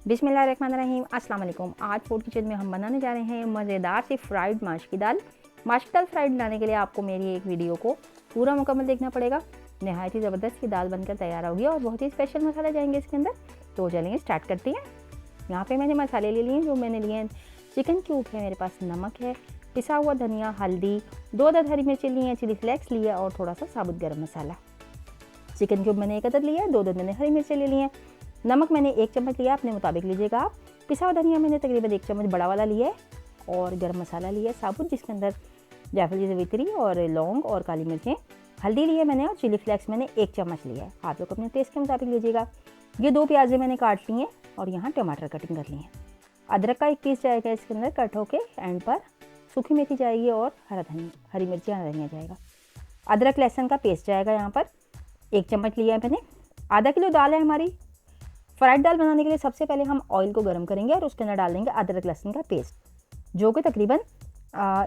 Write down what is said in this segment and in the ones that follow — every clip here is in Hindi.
बिस्मिल्लाहिर्रहमानिर्रहीम, अस्सलाम वालेकुम। आज फूड किचन में हम बनाने जा रहे हैं मज़ेदार सी फ्राइड माश की दाल। माश की दाल फ्राइड बनाने के लिए आपको मेरी एक वीडियो को पूरा मुकम्मल देखना पड़ेगा। नहायत ही ज़बरदस्त ये दाल बनकर तैयार होगी और बहुत ही स्पेशल मसाले जाएंगे इसके अंदर। तो चलेंगे स्टार्ट करते हैं। यहाँ पे मैंने मसाले ले लिए हैं। जो मैंने लिए हैं, चिकन क्यूब है मेरे पास, नमक है, पिसा हुआ धनिया, हल्दी, 2 अदद हरी मिर्ची ली हैं, चिली फ्लेक्स लिया और थोड़ा सा साबुत गर्म मसाला। चिकन क्यूब मैंने 1 अदद लिया है, 2 अदद मैंने हरी मिर्ची ले ली हैं। नमक मैंने 1 चम्मच लिया, अपने मुताबिक लीजिएगा आप। पिसा हुआ धनिया मैंने तकरीबन 1 चम्मच बड़ा वाला लिया है और गर्म मसाला लिया है साबुत, जिसके अंदर जायफल जावित्री और लौंग और काली मिर्चें। हल्दी ली है मैंने और चिली फ्लेक्स मैंने 1 चम्मच लिया है। आप लोग अपने टेस्ट के मुताबिक लीजिएगा। ये 2 प्याज़ें मैंने काट ली हैं और यहाँ टमाटर कटिंग कर लिए हैं। अदरक का 1 पीस जाएगा इसके अंदर कट होके एंड पर। सूखी मेथी जाएगी और हरी मिर्ची हरा धनिया जाएगा। अदरक लहसुन का पेस्ट जाएगा यहाँ पर 1 चम्मच लिया है मैंने। आधा किलो दाल है हमारी। फ्राइड दाल बनाने के लिए सबसे पहले हम ऑयल को गर्म करेंगे और उसके अंदर डाल देंगे अदरक लहसुन का पेस्ट, जो कि तकरीबन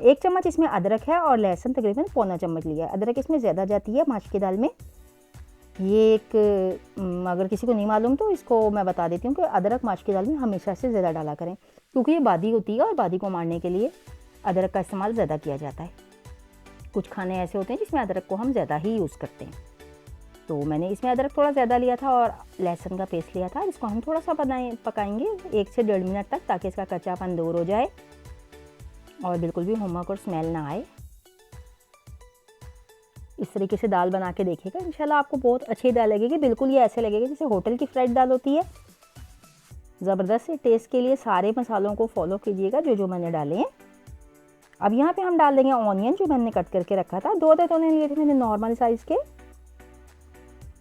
1 चम्मच इसमें अदरक है और लहसुन तकरीबन पौना चम्मच लिया है। अदरक इसमें ज़्यादा जाती है माश की दाल में। ये एक अगर किसी को नहीं मालूम तो इसको मैं बता देती हूँ कि अदरक माश की दाल में हमेशा से ज़्यादा डाला करें, क्योंकि ये बादी होती है और बादी को मारने के लिए अदरक का इस्तेमाल ज़्यादा किया जाता है। कुछ खाने ऐसे होते हैं जिसमें अदरक को हम ज़्यादा ही यूज़ करते हैं। तो मैंने इसमें अदरक थोड़ा ज़्यादा लिया था और लहसुन का पेस्ट लिया था। इसको हम थोड़ा सा पकाएंगे 1 से 1.5 मिनट तक, ताकि इसका कच्चापन दूर हो जाए और बिल्कुल भी नमक और स्मेल ना आए। इस तरीके से दाल बना के देखिएगा, इंशाल्लाह आपको बहुत अच्छी दाल लगेगी। बिल्कुल ये ऐसे लगेगा जैसे होटल की फ्राइड दाल होती है। ज़बरदस्त से टेस्ट के लिए सारे मसालों को फॉलो कीजिएगा जो मैंने डाले हैं। अब यहाँ पे हम डाल देंगे ऑनियन, जो मैंने कट करके रखा था। 2 अदद ऑनियन लिए थे मैंने नॉर्मल साइज़ के,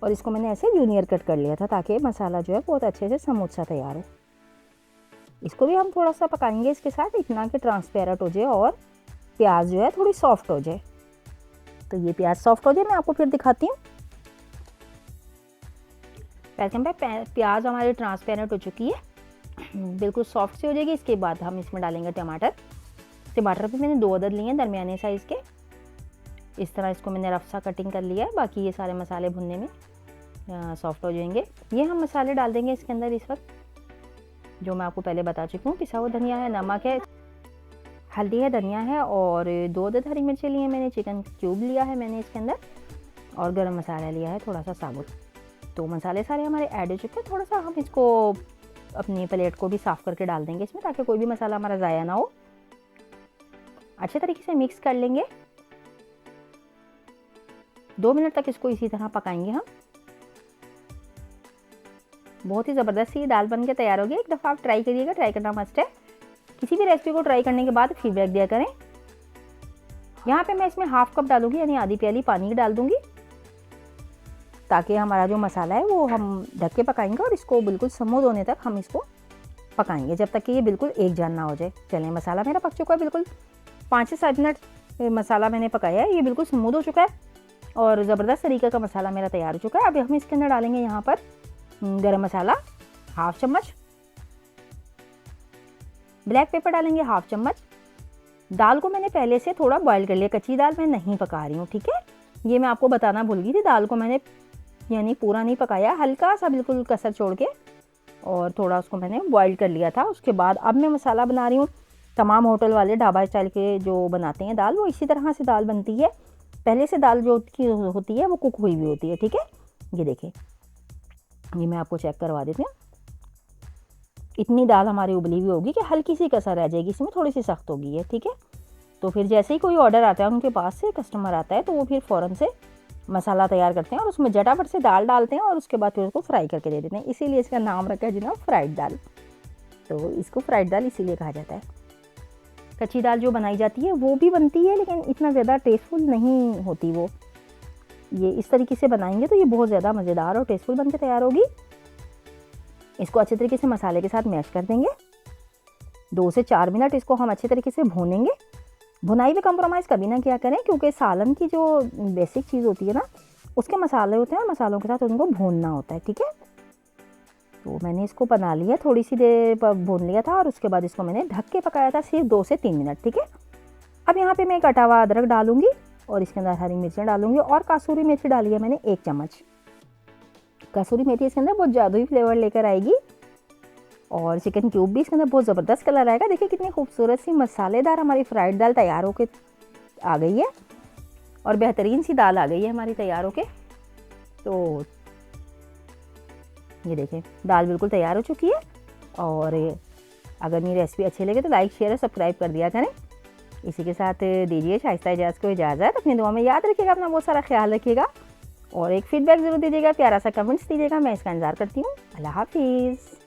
और इसको मैंने ऐसे जूनियर कट कर लिया था ताकि मसाला जो है बहुत अच्छे से स्मूथ सा तैयार हो। इसको भी हम थोड़ा सा पकाएंगे इसके साथ, इतना कि ट्रांसपेरेंट हो जाए और प्याज जो है थोड़ी सॉफ्ट हो जाए। तो ये प्याज सॉफ्ट हो जाए मैं आपको फिर दिखाती हूँ। प्याज हमारी ट्रांसपेरेंट हो चुकी है, बिल्कुल सॉफ्ट सी हो जाएगी। इसके बाद हम इसमें डालेंगे टमाटर। टमाटर भी मैंने 2 अदद लिए हैं दरमियाने साइज़ के। इस तरह इसको मैंने रफ सा कटिंग कर लिया है। बाकी ये सारे मसाले भुनने में सॉफ्ट हो जाएंगे। ये हम मसाले डाल देंगे इसके अंदर इस वक्त, जो मैं आपको पहले बता चुकी हूँ। पिसा हुआ धनिया है, नमक है, हल्दी है, धनिया है और 2 अदद हरी मिर्ची लिए मैंने। चिकन क्यूब लिया है मैंने इसके अंदर और गरम मसाला लिया है थोड़ा सा साबुत। तो मसाले सारे हमारे ऐड हो चुके हैं। थोड़ा सा हम इसको अपनी प्लेट को भी साफ़ करके डाल देंगे इसमें, ताकि कोई भी मसाला हमारा ज़ाया ना हो। अच्छे तरीके से मिक्स कर लेंगे। 2 मिनट तक इसको इसी तरह पकाएंगे हम। बहुत ही ज़बरदस्त ये दाल बन के तैयार होगी। एक दफ़ा आप ट्राई करिएगा, ट्राई करना मस्ट है। किसी भी रेसिपी को ट्राई करने के बाद फीडबैक दिया करें। यहाँ पे मैं इसमें 1/2 कप डालूंगी, यानी आधी प्याली पानी डाल दूंगी, ताकि हमारा जो मसाला है वो हम ढक के पकाएंगे और इसको बिल्कुल स्मूथ होने तक हम इसको पकाएंगे, जब तक कि ये बिल्कुल एक जान ना हो जाए। चलें, मसाला मेरा पक चुका है बिल्कुल। 5 से 7 मिनट मसाला मैंने पकाया है, ये बिल्कुल स्मूथ हो चुका है और ज़बरदस्त तरीके का मसाला मेरा तैयार हो चुका है। अब हम इसके अंदर डालेंगे यहाँ पर गरम मसाला 1/2 चम्मच, ब्लैक पेपर डालेंगे 1/2 चम्मच। दाल को मैंने पहले से थोड़ा बॉईल कर लिया, कच्ची दाल मैं नहीं पका रही हूँ, ठीक है। ये मैं आपको बताना भूल गई थी। दाल को मैंने यानी पूरा नहीं पकाया, हल्का सा बिल्कुल कसर छोड़ के और थोड़ा उसको मैंने बॉईल कर लिया था। उसके बाद अब मैं मसाला बना रही हूँ। तमाम होटल वाले ढाबा स्टाइल के जो बनाते हैं दाल, वो इसी तरह से दाल बनती है। पहले से दाल जो होती है वो कुक हुई हुई होती है, ठीक है। ये देखें, ये मैं आपको चेक करवा देती हूँ। इतनी दाल हमारी उबली हुई होगी कि हल्की सी कसर रह जाएगी, इसमें थोड़ी सी सख्त होगी है, ठीक है। तो फिर जैसे ही कोई ऑर्डर आता है उनके पास से, कस्टमर आता है, तो वो फिर फ़ौरन से मसाला तैयार करते हैं और उसमें झटाफट से दाल डालते हैं और उसके बाद फिर उसको फ्राई करके दे देते हैं। इसीलिए इसका नाम रखा है जनाब फ्राइड दाल। तो इसको फ्राइड दाल इसीलिए कहा जाता है। कच्ची दाल जो बनाई जाती है वो भी बनती है, लेकिन इतना ज़्यादा टेस्टफुल नहीं होती वो। ये इस तरीके से बनाएंगे तो ये बहुत ज़्यादा मज़ेदार और टेस्टफुल बन के तैयार होगी। इसको अच्छे तरीके से मसाले के साथ मैश कर देंगे। 2 से 4 मिनट इसको हम अच्छे तरीके से भूनेंगे। भुनाई में कंप्रोमाइज़ कभी ना किया करें, क्योंकि सालन की जो बेसिक चीज़ होती है ना, उसके मसाले होते हैं और मसालों के साथ उनको भूनना होता है, ठीक है। तो मैंने इसको बना लिया, थोड़ी सी देर भून लिया था और उसके बाद इसको मैंने ढक के पकाया था सिर्फ 2 से 3 मिनट, ठीक है। अब यहाँ पे मैं कटा हुआ अदरक डालूंगी और इसके अंदर हरी मिर्चें डालूंगी और कसूरी मेथी डाली है मैंने 1 चम्मच। कसूरी मेथी इसके अंदर बहुत जादुई फ्लेवर लेकर आएगी और चिकन क्यूब भी इसके अंदर बहुत ज़बरदस्त कलर आएगा। देखिए कितनी खूबसूरत सी मसालेदार हमारी फ्राइड दाल तैयार होके आ गई है और बेहतरीन सी दाल आ गई है हमारी तैयार होके। तो ये देखें दाल बिल्कुल तैयार हो चुकी है। और अगर मेरी रेसिपी अच्छी लगे तो लाइक शेयर और सब्सक्राइब कर दिया करें। इसी के साथ दीजिए शाइस्ता एजाज को इजाज़त। अपनी दुआ में याद रखिएगा, अपना बहुत सारा ख्याल रखिएगा और एक फीडबैक ज़रूर दीजिएगा, प्यारा सा कमेंट्स दीजिएगा। मैं इसका इंतज़ार करती हूँ। अल्लाह हाफिज़।